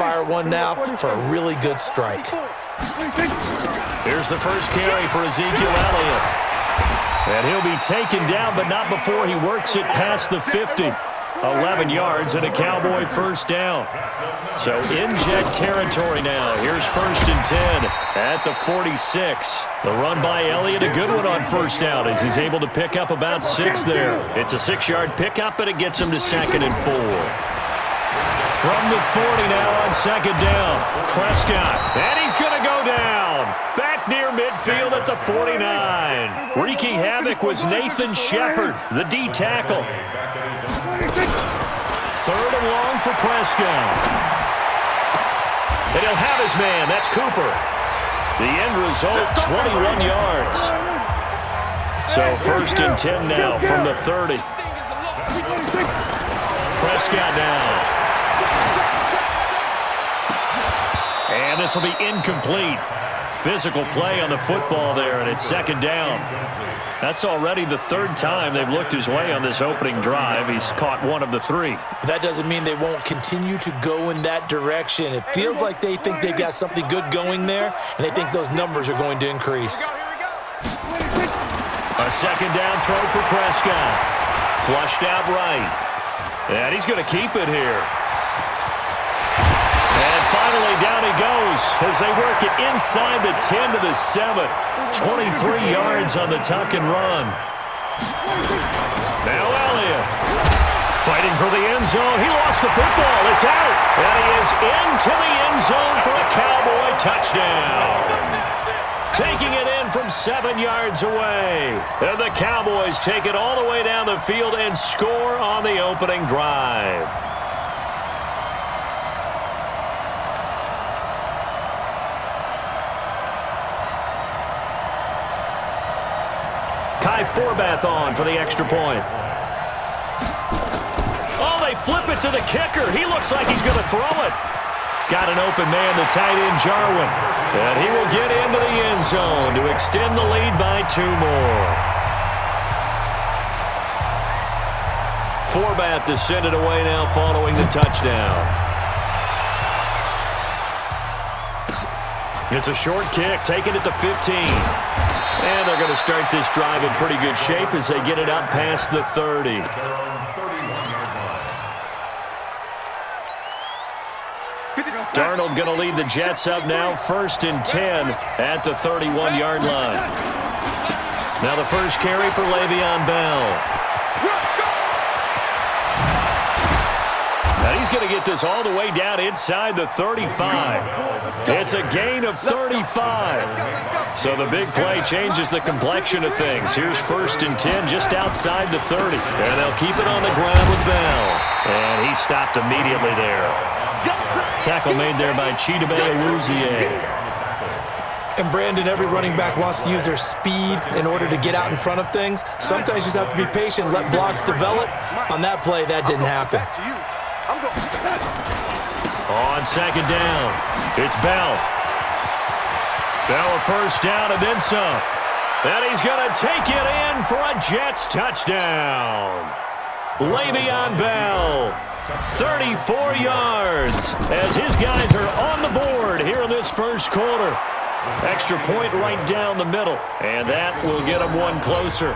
fire one now for a really good strike. Here's the first carry for Ezekiel Elliott. And he'll be taken down, but not before he works it past the 50. 11 yards and a Cowboy first down. So in jet territory now. Here's 1st and 10 at the 46. The run by Elliott, a good one on first down as he's able to pick up about 6 there. It's a 6-yard pickup, and it gets him to 2nd and 4. From the 40 now on 2nd down. Prescott, and he's going to go down. Back near midfield at the 49. Wreaking havoc was Nathan Shepard, the D tackle. 3rd and long for Prescott. And he'll have his man. That's Cooper. The end result, 21 yards. So 1st and 10 now from the 30. Prescott now. And this will be incomplete. Physical play on the football there, and it's 2nd down. That's already the 3rd time they've looked his way on this opening drive. He's caught 1 of the 3. That doesn't mean they won't continue to go in that direction. It feels like they think they've got something good going there, and they think those numbers are going to increase. A 2nd down throw for Prescott. Flushed out right. And he's going to keep it here. And finally down he goes as they work it inside the 10 to the 7. 23 yards on the tuck and run. Now Elliott fighting for the end zone. He lost the football. It's out. And he is into the end zone for a Cowboy touchdown. Taking it in from 7 yards away. And the Cowboys take it all the way down the field and score on the opening drive. Kai Forbath on for the extra point. Oh, they flip it to the kicker. He looks like he's going to throw it. Got an open man, the tight end, Jarwin. And he will get into the end zone to extend the lead by 2 more. Forbath to send it away now following the touchdown. It's a short kick, taken at the 15. And they're going to start this drive in pretty good shape as they get it up past the 30. Darnold going to lead the Jets up now, 1st and 10 at the 31-yard line. Now the first carry for Le'Veon Bell. Now he's going to get this all the way down inside the 35. It's a gain of 35. So the big play changes the complexion of things. Here's 1st and 10 just outside the 30. And they'll keep it on the ground with Bell. And he stopped immediately there. Tackle made there by CHEESEBALLER. And Brandon, every running back wants to use their speed in order to get out in front of things. Sometimes you just have to be patient, let blocks develop. On that play, that didn't happen. On 2nd down, it's Bell. Bell a first down and then some. And he's going to take it in for a Jets touchdown. Le'Veon Bell, 34 yards as his guys are on the board here in this first quarter. Extra point right down the middle, and that will get them 1 closer.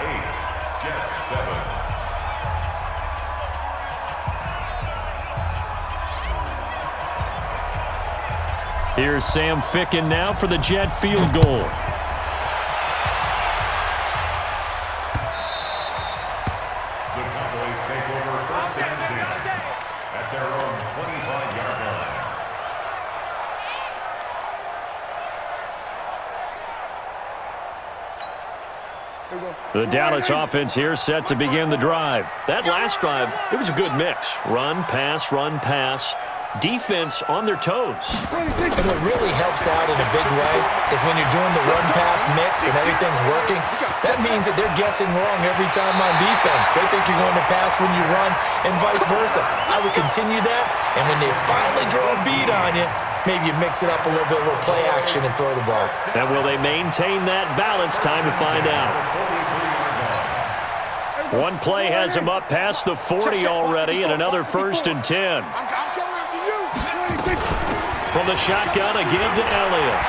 Here's Sam Ficken now for the Jet field goal. The Cowboys take over 1st and 10 at their own 25-yard line. The Dallas offense here set to begin the drive. That last drive, it was a good mix. Run, pass, run, pass. Defense on their toes. And what really helps out in a big way is when you're doing the run-pass mix and everything's working, that means that they're guessing wrong every time on defense. They think you're going to pass when you run and vice versa. I would continue that, and when they finally draw a beat on you, maybe you mix it up a little bit, a little play action, and throw the ball. And will they maintain that balance? Time to find out. One play has him up past the 40 already, and another 1st and 10. from the shotgun again to Elliott.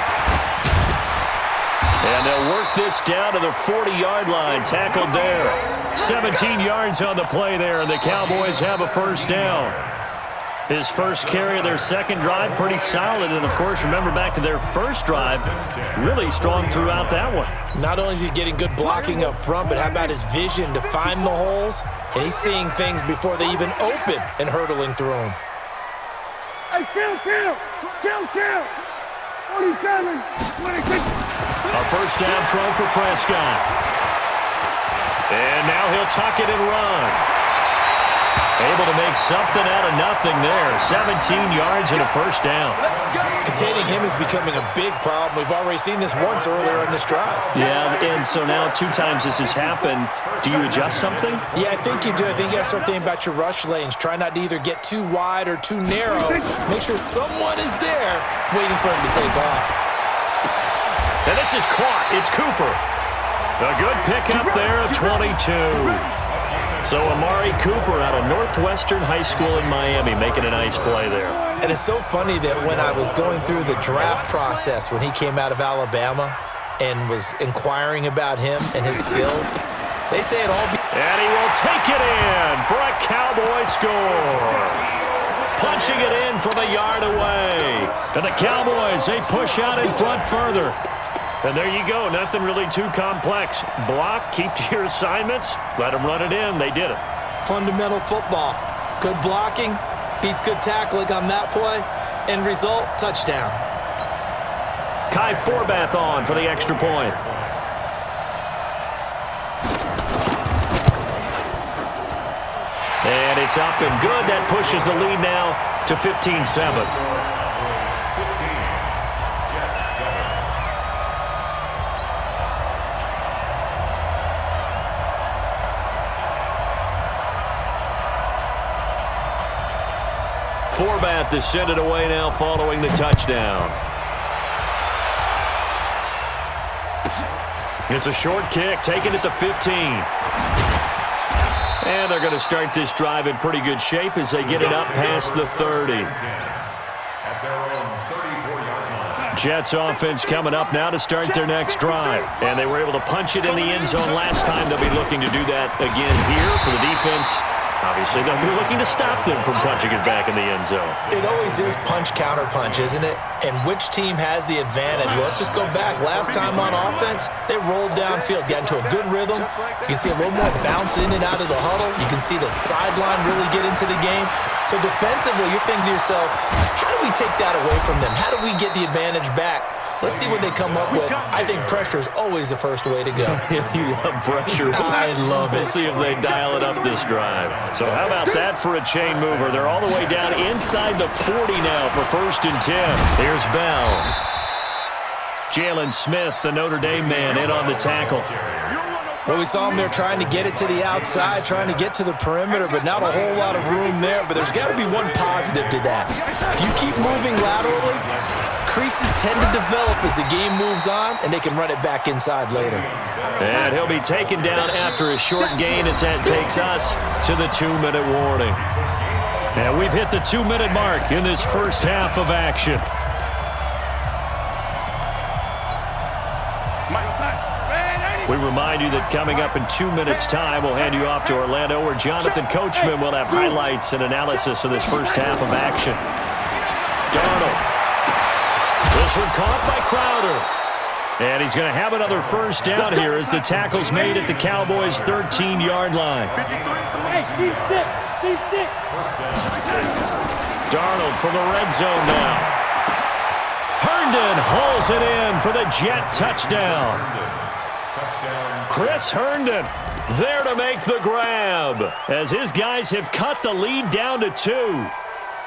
And they'll work this down to the 40-yard line. Tackled there. 17 yards on the play there, and the Cowboys have a first down. His first carry of their second drive, pretty solid. And, of course, remember back to their first drive, really strong throughout that one. Not only is he getting good blocking up front, but how about his vision to find the holes? And he's seeing things before they even open and hurdling through them. Hey, kill! 47, 26. A first down throw for Prescott. And now he'll tuck it and run. Able to make something out of nothing there. 17 yards and a first down. Containing him is becoming a big problem. We've already seen this once earlier in this drive. Yeah, and so now 2 times this has happened. Do you adjust something? Yeah, I think you do. I think you got to start thinking about your rush lanes. Try not to either get too wide or too narrow. Make sure someone is there waiting for him to take off. And this is caught. It's Cooper. A good pickup there at 22. So Amari Cooper out of Northwestern High School in Miami making a nice play there. And it's so funny that when I was going through the draft process when he came out of Alabama and was inquiring about him and his skills, they say it all. And he will take it in for a Cowboy score. Punching it in from a yard away. And the Cowboys, they push out in front further. And there you go. Nothing really too complex. Block, keep to your assignments, let them run it in. They did it. Fundamental football. Good blocking beats good tackling on that play. End result, touchdown. Kai Forbath on for the extra point. And it's up and good. That pushes the lead now to 15-7. Forbath to send it away now following the touchdown. It's a short kick, taking it to 15. And they're going to start this drive in pretty good shape as they get it up past the 30. Jets offense coming up now to start their next drive. And they were able to punch it in the end zone last time. They'll be looking to do that again here for the defense. Obviously, they'll be looking to stop them from punching it back in the end zone. It always is punch-counter-punch, isn't it? And which team has the advantage? Well, let's just go back. Last time on offense, they rolled downfield, got into a good rhythm. You can see a little more bounce in and out of the huddle. You can see the sideline really get into the game. So defensively, you're thinking to yourself, how do we take that away from them? How do we get the advantage back? Let's see what they come up with. I think pressure is always the first way to go. You love pressure. I love it. We'll see if they dial it up this drive. So how about that for a chain mover? They're all the way down inside the 40 now for 1st and 10. Here's Bell. Jalen Smith, the Notre Dame man, in on the tackle. Well, we saw him there trying to get it to the outside, trying to get to the perimeter, but not a whole lot of room there. But there's got to be one positive to that. If you keep moving laterally, creases tend to develop as the game moves on, and they can run it back inside later. And he'll be taken down after a short gain as that takes us to the 2-minute warning. And we've hit the 2-minute mark in this first half of action. We remind you that coming up in 2 minutes' time, we'll hand you off to Orlando, where Jonathan Coachman will have highlights and analysis of this first half of action. Darnold. This one caught by Crowder. And he's going to have another first down here as the tackle's made at the Cowboys' 13-yard line. Darnold from the red zone now. Herndon hauls it in for the Jet touchdown. Chris Herndon there to make the grab as his guys have cut the lead down to 2.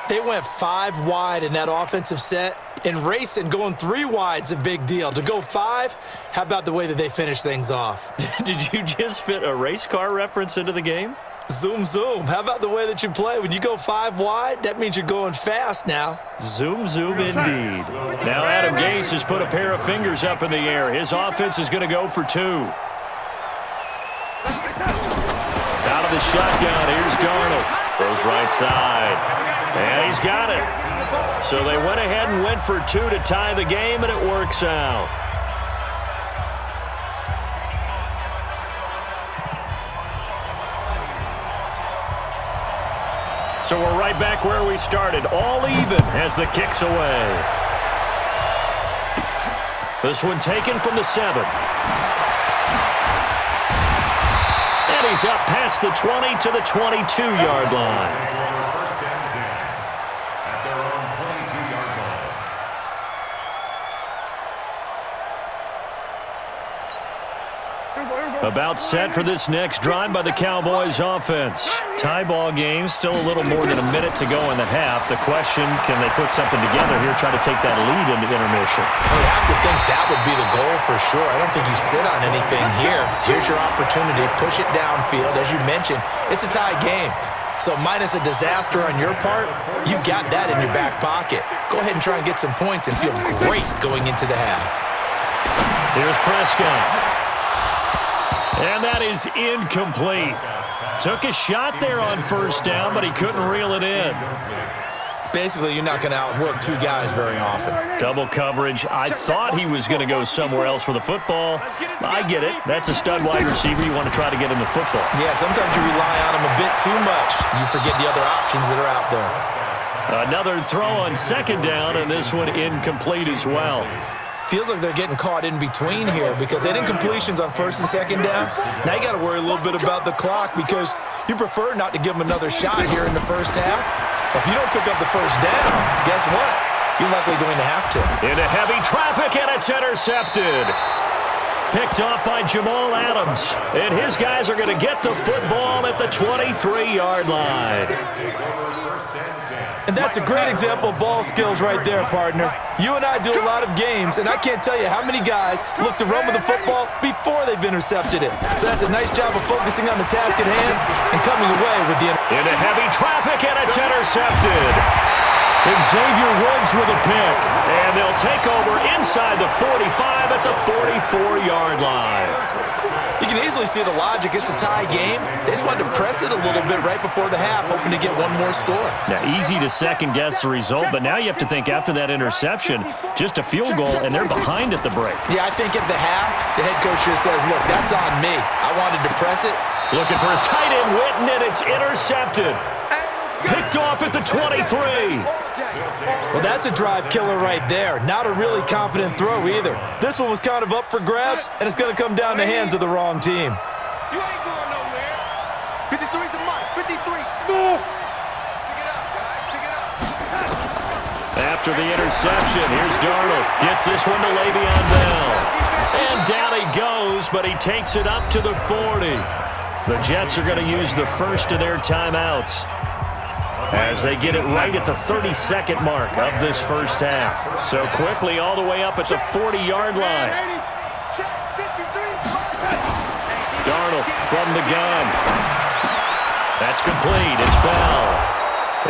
They went 5 wide in that offensive set, and racing going 3 wide's a big deal. To go 5, how about the way that they finish things off? Did you just fit a race car reference into the game? Zoom, zoom. How about the way that you play? When you go 5 wide, that means you're going fast now. Zoom, zoom indeed. Now Adam Gase has put a pair of fingers up in the air. His offense is going to go for 2. Out of the shotgun, here's Darnold. Goes right side. And he's got it. So they went ahead and went for 2 to tie the game, and it works out. So we're right back where we started, all even as the kick's away. This one taken from the 7. And he's up past the 20 to the 22-yard line. About set for this next drive by the Cowboys offense. Tie ball game, still a little more than a minute to go in the half. The question, can they put something together here, try to take that lead into intermission? You have to think that would be the goal for sure. I don't think you sit on anything here. Here's your opportunity. Push it downfield. As you mentioned, it's a tie game. So minus a disaster on your part, you've got that in your back pocket. Go ahead and try and get some points and feel great going into the half. Here's Prescott. And that is incomplete. Took a shot there on first down, but he couldn't reel it in. Basically, you're not going to outwork two guys very often. Double coverage. I thought he was going to go somewhere else with the football. I get it. That's a stud wide receiver. You want to try to get him the football. Yeah, sometimes you rely on him a bit too much. You forget the other options that are out there. Another throw on second down, and this one incomplete as well. Feels like they're getting caught in between here because they did incompletions on first and second down. Now you got to worry a little bit about the clock because you prefer not to give them another shot here in the first half. But if you don't pick up the first down, guess what? You're likely going to have to. Into heavy traffic, and it's intercepted. Picked off by Jamal Adams. And his guys are going to get the football at the 23-yard line. And that's a great example of ball skills right there, partner. You and I do a lot of games, and I can't tell you how many guys look to run with the football before they've intercepted it. So that's a nice job of focusing on the task at hand and coming away with the... Into heavy traffic, and it's intercepted. Xavier Woods with a pick, and they'll take over inside the 45 at the 44-yard line. You can easily see the logic. It's a tie game. They just wanted to press it a little bit right before the half, hoping to get one more score. Now, easy to second-guess the result, but now you have to think after that interception, just a field goal, and they're behind at the break. Yeah, I think at the half, the head coach just says, look, that's on me. I wanted to press it. Looking for his tight end, Witten, and it's intercepted. Picked off at the 23. Well, that's a drive killer right there. Not a really confident throw either. This one was kind of up for grabs, and it's going to come down the hands of the wrong team. You ain't going nowhere. 53's the mark. 53. Smooth. Pick it up, guys. Pick it up. After the interception, here's Darnold. Gets this one to Le'Veon Bell. And down he goes, but he takes it up to the 40. The Jets are going to use the first of their timeouts as they get it right at the 32nd mark of this first half. So quickly all the way up at the 40-yard line. Darnold from the gun. That's complete. It's Bell.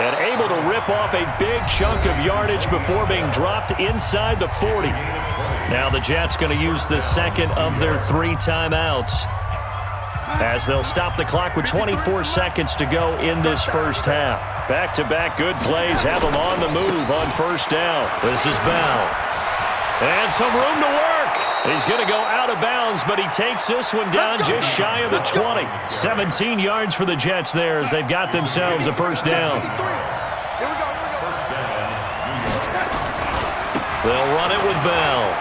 And able to rip off a big chunk of yardage before being dropped inside the 40. Now the Jets going to use the second of their 3 timeouts, as they'll stop the clock with 24 seconds to go in this first half. Back-to-back good plays have them on the move on first down. This is Bell. And some room to work. He's going to go out of bounds, but he takes this one down just shy of the 20. 17 yards for the Jets there as they've got themselves a first down. They'll run it with Bell.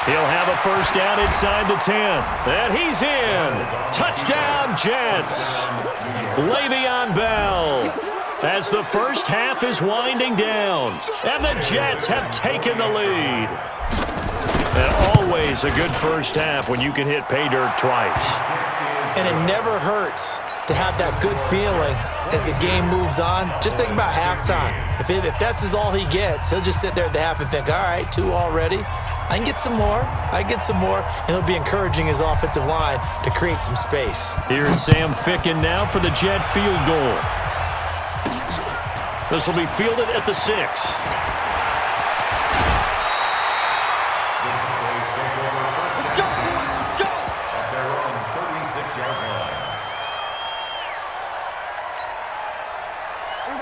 He'll have a first down inside the 10. And he's in. Touchdown, Jets. Le'Veon Bell, as the first half is winding down. And the Jets have taken the lead. And always a good first half when you can hit pay dirt twice. And it never hurts to have that good feeling as the game moves on. Just think about halftime. If that's all he gets, he'll just sit there at the half and think, all right, 2 already. I can get some more. And it'll be encouraging his offensive line to create some space. Here's Sam Ficken now for the Jet field goal. This will be fielded at the 6.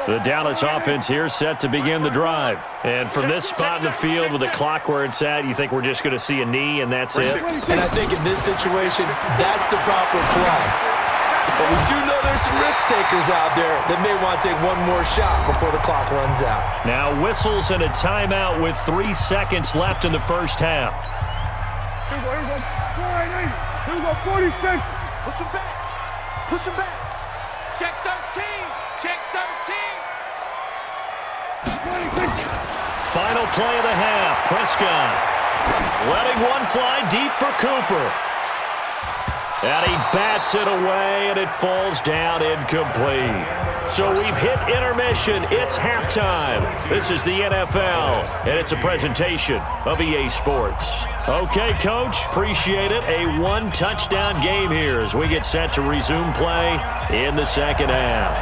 The Dallas offense here set to begin the drive. And from this spot in the field with the clock where it's at, you think we're just going to see a knee and that's it? And I think in this situation, that's the proper play. But we do know there's some risk takers out there that may want to take one more shot before the clock runs out. Now whistles and a timeout with 3 seconds left in the first half. Here we go, 46. Push him back. Push him back. Check 13. Check 13. Final play of the half. Prescott letting one fly deep for Cooper. And he bats it away, and it falls down incomplete. So we've hit intermission. It's halftime. This is the NFL, and it's a presentation of EA Sports. Okay, Coach, appreciate it. A one-touchdown game here as we get set to resume play in the second half.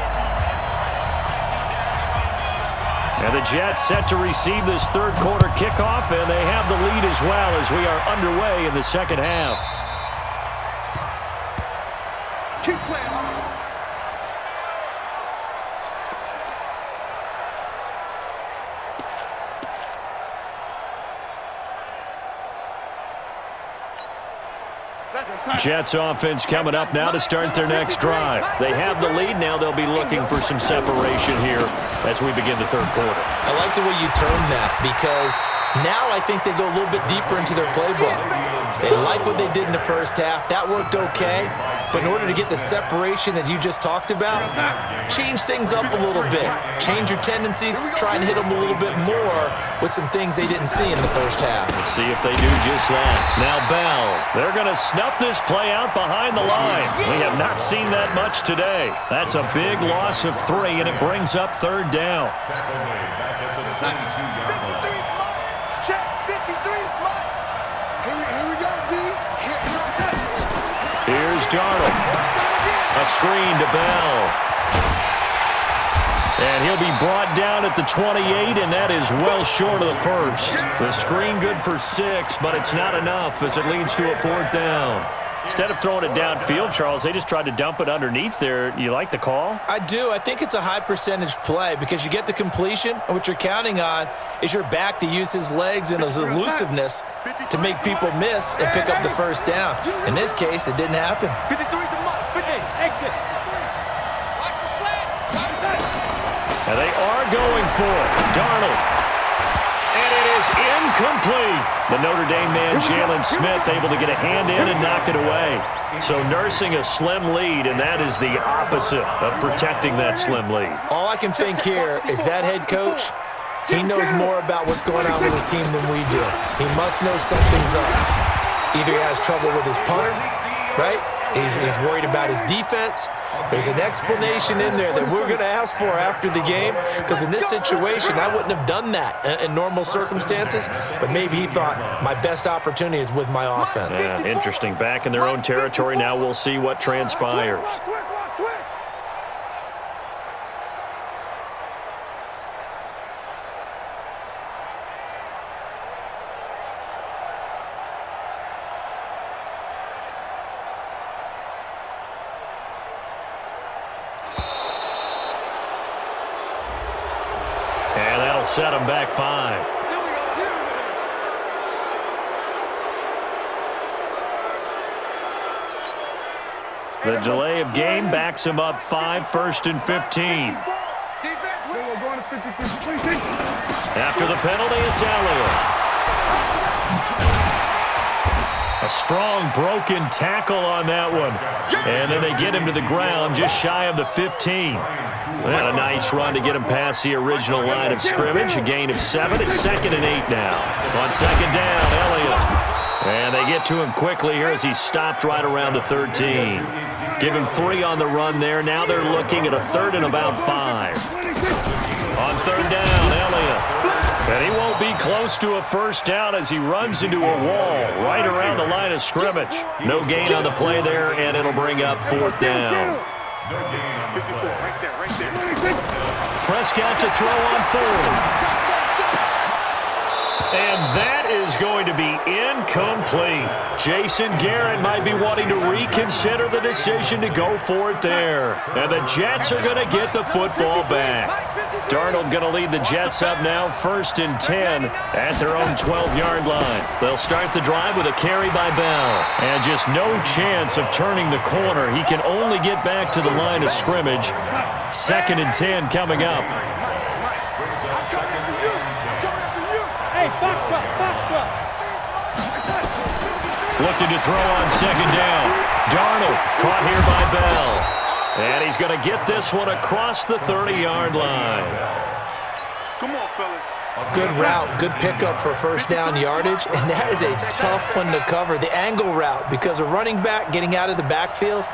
And the Jets set to receive this third quarter kickoff, and they have the lead as well as we are underway in the second half. Keep playing. Jets offense coming up now to start their next drive. They have the lead. Now they'll be looking for some separation here as we begin the third quarter. I like the way you term that because now I think they go a little bit deeper into their playbook. They like what they did in the first half. That worked okay. But in order to get the separation that you just talked about, change things up a little bit. Change your tendencies. Try and hit them a little bit more with some things they didn't see in the first half. Let's see if they do just that. Now Bell, they're going to snuff this play out behind the line. We have not seen that much today. That's a big loss of 3, and it brings up third down. Check 53 is mine. Here we go, D. Here's Darnold. A screen to Bell. And he'll be brought down at the 28, and that is well short of the first. The screen good for 6, but it's not enough as it leads to a fourth down. Instead of throwing it downfield, Charles, they just tried to dump it underneath there. You like the call? I do. I think it's a high-percentage play because you get the completion, and what you're counting on is your back to use his legs and his elusiveness to make people miss and pick up the first down. In this case, it didn't happen. 53 is the mark. 50, exit. Watch the slant. And they are going for it. Darnold. And it is incomplete. The Notre Dame man, Jalen Smith, able to get a hand in and knock it away. So nursing a slim lead, and that is the opposite of protecting that slim lead. All I can think here is that head coach, he knows more about what's going on with his team than we do. He must know something's up. Either he has trouble with his punter, right? He's worried about his defense. There's an explanation in there that we're going to ask for after the game because in this situation, I wouldn't have done that in normal circumstances, but maybe he thought my best opportunity is with my offense. Yeah, interesting. Back in their own territory. Now we'll see what transpires. Set him back 5. The delay of game backs him up 5, 1st and 15. After the penalty, it's Elliott. A strong broken tackle on that one. And then they get him to the ground just shy of the 15. And a nice run to get him past the original line of scrimmage. A gain of 7. It's 2nd and 8 now. On second down, Elliott. And they get to him quickly here as he stopped right around the 13. Give him 3 on the run there. Now they're looking at a 3rd and about 5. On third down, Elliott. And he won't be close to a first down as he runs into a wall right around the line of scrimmage. No gain on the play there, and it'll bring up 4th down. Prescott to throw on 4th. And that is going to be incomplete. Jason Garrett might be wanting to reconsider the decision to go for it there. And the Jets are going to get the football back. Darnold going to lead the Jets up now, 1st and 10 at their own 12-yard line. They'll start the drive with a carry by Bell. And just no chance of turning the corner. He can only get back to the line of scrimmage. 2nd and 10 coming up. Hey, box drop. Looking to throw on 2nd down. Darnold caught here by Bell. And he's going to get this one across the 30-yard line. Come on, fellas. Good route, good pickup for 1st down yardage, and that is a tough one to cover. The angle route, because a running back getting out of the backfield,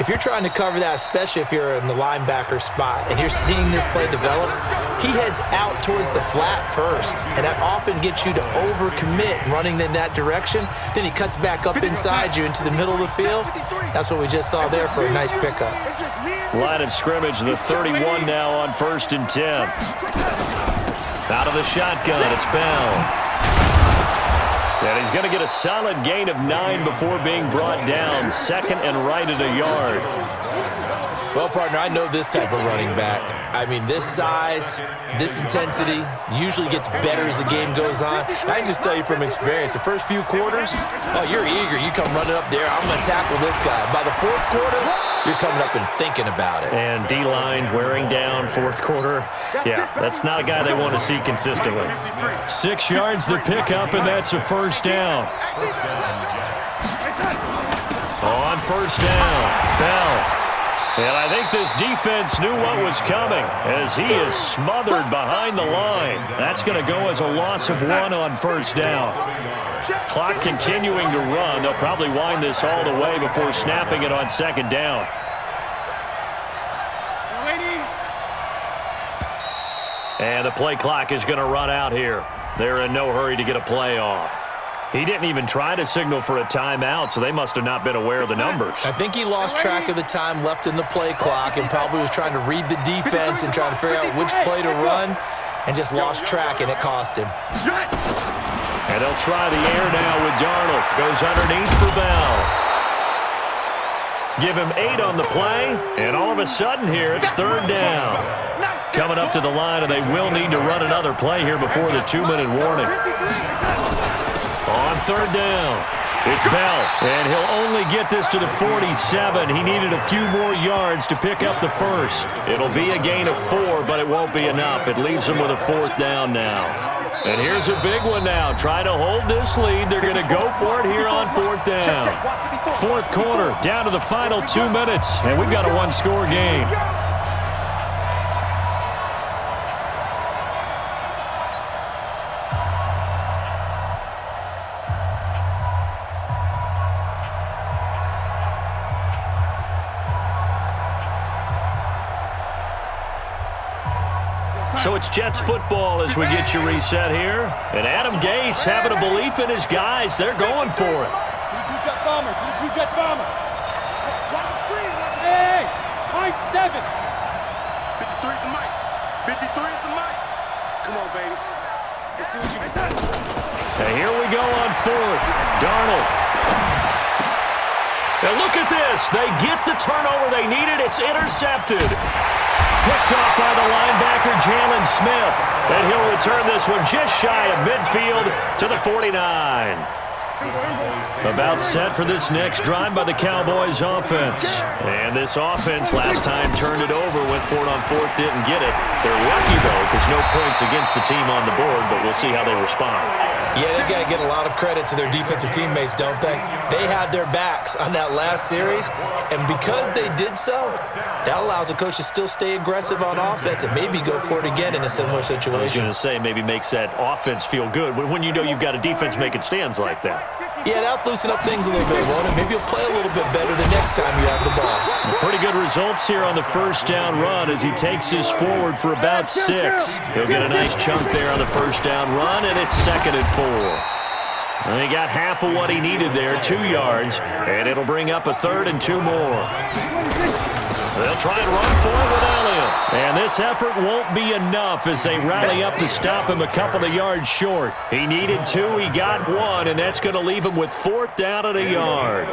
if you're trying to cover that, especially if you're in the linebacker spot and you're seeing this play develop, he heads out towards the flat first, and that often gets you to overcommit running in that direction. Then he cuts back up inside you into the middle of the field. That's what we just saw there for a nice pickup. Line of scrimmage, the 31 now on 1st and 10. Out of the shotgun, it's Bell. And he's going to get a solid gain of 9 before being brought down. 2nd and right at a yard. Well, partner, I know this type of running back. I mean, this size, this intensity usually gets better as the game goes on. I can just tell you from experience, the first few quarters, oh, you're eager. You come running up there, I'm going to tackle this guy. By the 4th quarter, you're coming up and thinking about it. And D-line wearing down 4th quarter. Yeah, that's not a guy they want to see consistently. 6 yards the pickup, and that's a 1st down. On 1st down, Bell. And I think this defense knew what was coming as he is smothered behind the line. That's going to go as a loss of 1 on 1st down. Clock continuing to run. They'll probably wind this all the way before snapping it on 2nd down. And the play clock is going to run out here. They're in no hurry to get a play off. He didn't even try to signal for a timeout, so they must have not been aware of the numbers. I think he lost track of the time left in the play clock and probably was trying to read the defense and trying to figure out which play to run and just lost track, and it cost him. And they'll try the air now with Darnold. Goes underneath for Bell. Give him 8 on the play, and all of a sudden here it's 3rd down. Coming up to the line, and they will need to run another play here before the 2-minute warning. On 3rd down, it's Bell, and he'll only get this to the 47. He needed a few more yards to pick up the 1st. It'll be a gain of 4, but it won't be enough. It leaves him with a 4th down now. And here's a big one now. Try to hold this lead. They're going to go for it here on 4th down. 4th quarter, down to the final 2 minutes, and we've got a 1-score game. So it's Jets football as we get you reset here. And Adam Gase having a belief in his guys. They're going for it. Jet bomber. Jet bomber. Hey, high 7. 53 is the mic. 53 is the mic. Come on, baby. Let's see what you can do. And here we go on 4th. Darnold. Now look at this. They get the turnover they needed. It's intercepted. Picked off by the linebacker, Jalen Smith. And he'll return this one just shy of midfield to the 49. About set for this next drive by the Cowboys offense. And this offense last time turned it over, went for it on 4th, didn't get it. They're lucky, though, because no points against the team on the board, but we'll see how they respond. Yeah, they've got to get a lot of credit to their defensive teammates, don't they? They had their backs on that last series, and because they did so, that allows the coach to still stay aggressive on offense and maybe go for it again in a similar situation. I was going to say, maybe makes that offense feel good when you know you've got a defense making stands like that. Yeah, that'll loosen up things a little bit, won't it? Maybe you'll play a little bit better the next time you have the ball. Pretty good results here on the 1st down run as he takes this forward for about 6. He'll get a nice chunk there on the 1st down run, and it's 2nd and 4. And he got half of what he needed there, 2 yards, and it'll bring up a 3rd and 2 more. They'll try and run for it with Elliott. And this effort won't be enough as they rally up to stop him a couple of yards short. He needed 2, he got 1, and that's going to leave him with 4th down at a yard.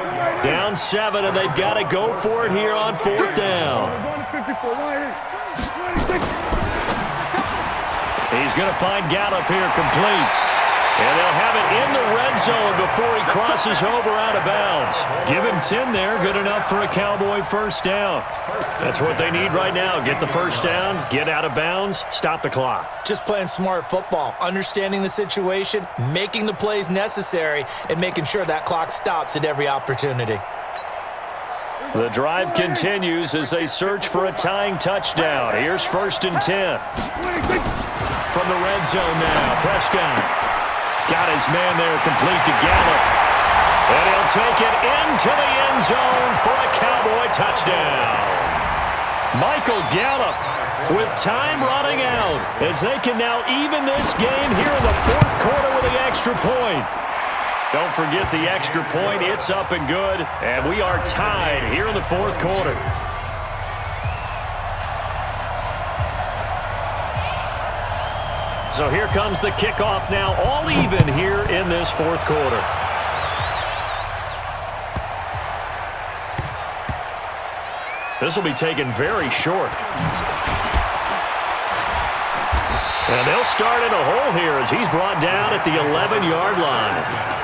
Down 7, and they've got to go for it here on 4th down. He's going to find Gallup here complete. And they'll have it in the red zone before he crosses over out of bounds. Give him 10 there, good enough for a Cowboy first down. That's what they need right now. Get the first down, get out of bounds, stop the clock. Just playing smart football, understanding the situation, making the plays necessary, and making sure that clock stops at every opportunity. The drive continues as they search for a tying touchdown. Here's 1st and 10. From the red zone now, Prescott. Got his man there complete to Gallup. And he'll take it into the end zone for a Cowboy touchdown. Michael Gallup with time running out as they can now even this game here in the 4th quarter with the extra point. Don't forget the extra point. It's up and good. And we are tied here in the 4th quarter. So here comes the kickoff now, all even here in this 4th quarter. This will be taken very short. And they'll start in a hole here as he's brought down at the 11-yard line.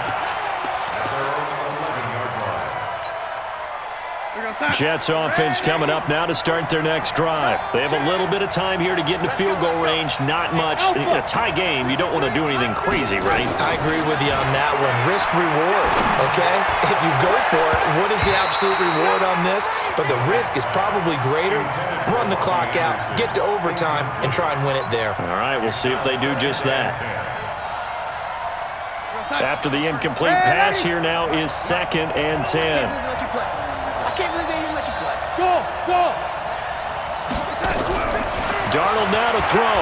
Jets offense coming up now to start their next drive. They have a little bit of time here to get into field goal range, not much. In a tie game, you don't want to do anything crazy, right? I agree with you on that one. Risk reward, okay? If you go for it, what is the absolute reward on this? But the risk is probably greater. Run the clock out, get to overtime, and try and win it there. All right, we'll see if they do just that. After the incomplete pass here now is 2nd and 10. Go! Darnold now to throw.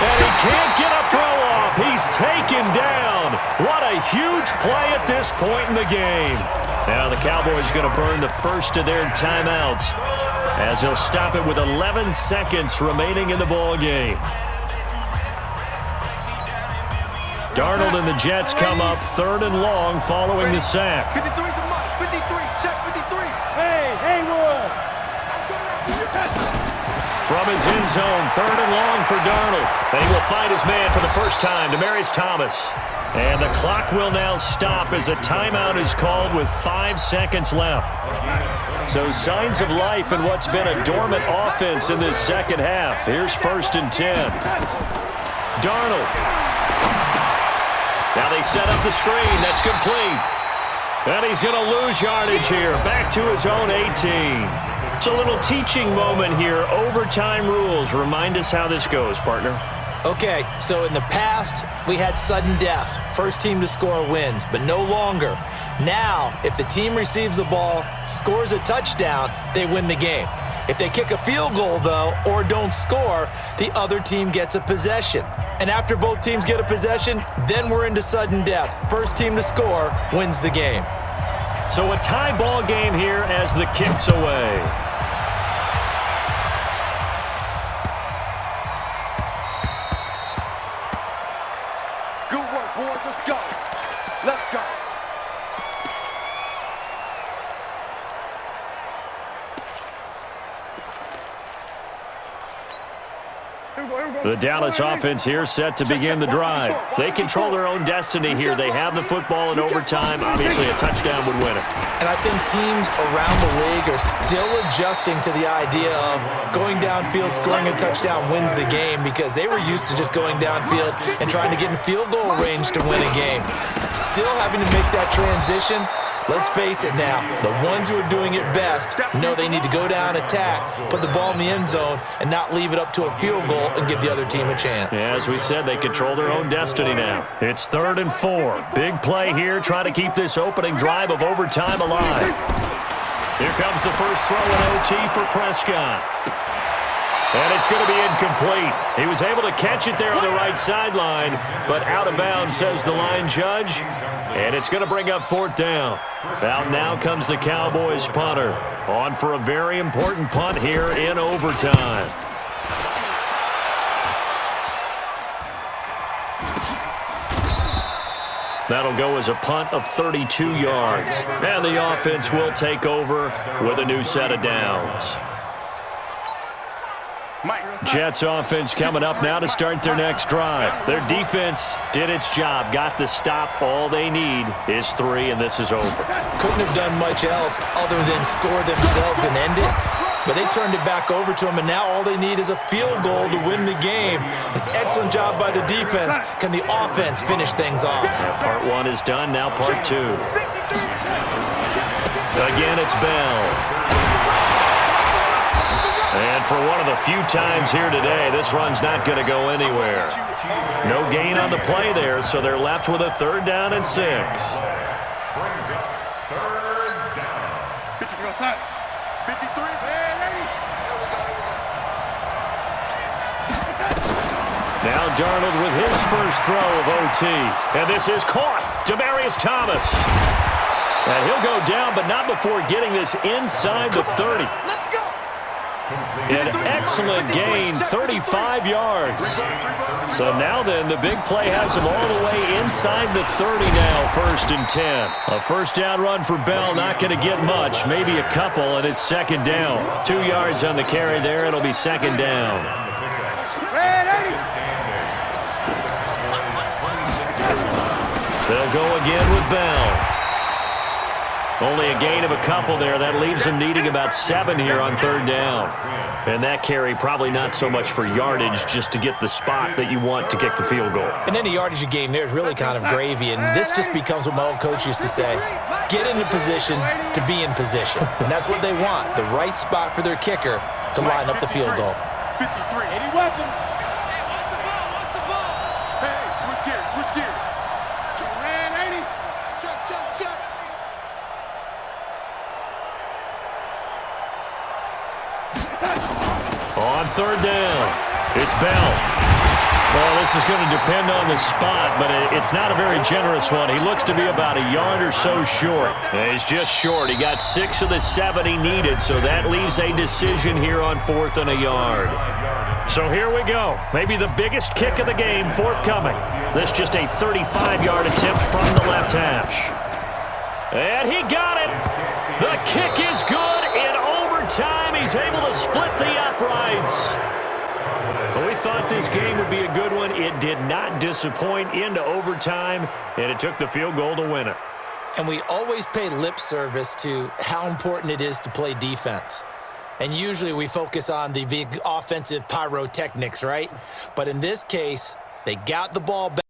And he can't get a throw off. He's taken down. What a huge play at this point in the game. Now the Cowboys going to burn the first of their timeouts as he'll stop it with 11 seconds remaining in the ball game. Darnold and the Jets come up 3rd and long following the sack. 53 to Mike. 53. Check 53. Hey, Wood. From his end zone, 3rd and long for Darnold. And he will find his man for the first time, Demaryius Thomas. And the clock will now stop as a timeout is called with 5 seconds left. So signs of life in what's been a dormant offense in this second half. Here's 1st and 10. Darnold. Now they set up the screen. That's complete. And he's going to lose yardage here. Back to his own 18. It's a little teaching moment here. Overtime rules. Remind us how this goes, partner. Okay, so in the past, we had sudden death. First team to score wins, but no longer. Now, if the team receives the ball, scores a touchdown, they win the game. If they kick a field goal, though, or don't score, the other team gets a possession. And after both teams get a possession, then we're into sudden death. First team to score wins the game. So a tie ball game here as the kick's away. Good work, boys. Let's go. Let's go. The Dallas offense here set to begin the drive. They control their own destiny here. They have the football in overtime. Obviously, a touchdown would win it. And I think teams around the league are still adjusting to the idea of going downfield, scoring a touchdown wins the game because they were used to just going downfield and trying to get in field goal range to win a game. Still having to make that transition. Let's face it now, the ones who are doing it best know they need to go down, attack, put the ball in the end zone, and not leave it up to a field goal and give the other team a chance. Yeah, as we said, they control their own destiny now. It's 3rd and 4. Big play here, trying to keep this opening drive of overtime alive. Here comes the first throw in OT for Prescott. And it's going to be incomplete. He was able to catch it there on the right sideline, but out of bounds, says the line judge. And it's going to bring up 4th down. Out now comes the Cowboys punter. On for a very important punt here in overtime. That'll go as a punt of 32 yards. And the offense will take over with a new set of downs. Mike. Jets offense coming up now to start their next drive. Their defense did its job, got the stop. All they need is 3, and this is over. Couldn't have done much else other than score themselves and end it. But they turned it back over to them, and now all they need is a field goal to win the game. An excellent job by the defense. Can the offense finish things off? Part 1 is done, now part 2. Again, it's Bell. And for one of the few times here today, this run's not going to go anywhere. No gain on the play there, so they're left with a 3rd down and 6. Brings up 3rd down. 53. Now Darnold with his first throw of OT. And this is caught. Demaryius Thomas. And he'll go down, but not before getting this inside the 30. An excellent gain, 35 yards. So now then, the big play has him all the way inside the 30 now, 1st and 10. A 1st down run for Bell, not going to get much, maybe a couple, and it's 2nd down. 2 yards on the carry there, it'll be 2nd down. They'll go again with Bell. Only a gain of a couple there. That leaves them needing about 7 here on 3rd down. And that carry probably not so much for yardage, just to get the spot that you want to kick the field goal. And any yardage you gain there is really kind of gravy, and this just becomes what my old coach used to say, get into position to be in position. And that's what they want, the right spot for their kicker to line up the field goal. 53. Any weapon? Hey, switch gears, switch gears. Ran 80. Check. On 3rd down, it's Bell. Well, this is going to depend on the spot, but it's not a very generous one. He looks to be about a yard or so short. And he's just short. He got 6 of the 7 he needed, so that leaves a decision here on 4th and a yard. So here we go. Maybe the biggest kick of the game forthcoming. This just a 35-yard attempt from the left hash. And he got it. The kick is good in overtime. He's able to split the uprights. But we thought this game would be a good one. It did not disappoint into overtime, and it took the field goal to win it. And we always pay lip service to how important it is to play defense. And usually we focus on the big offensive pyrotechnics, right? But in this case, they got the ball back.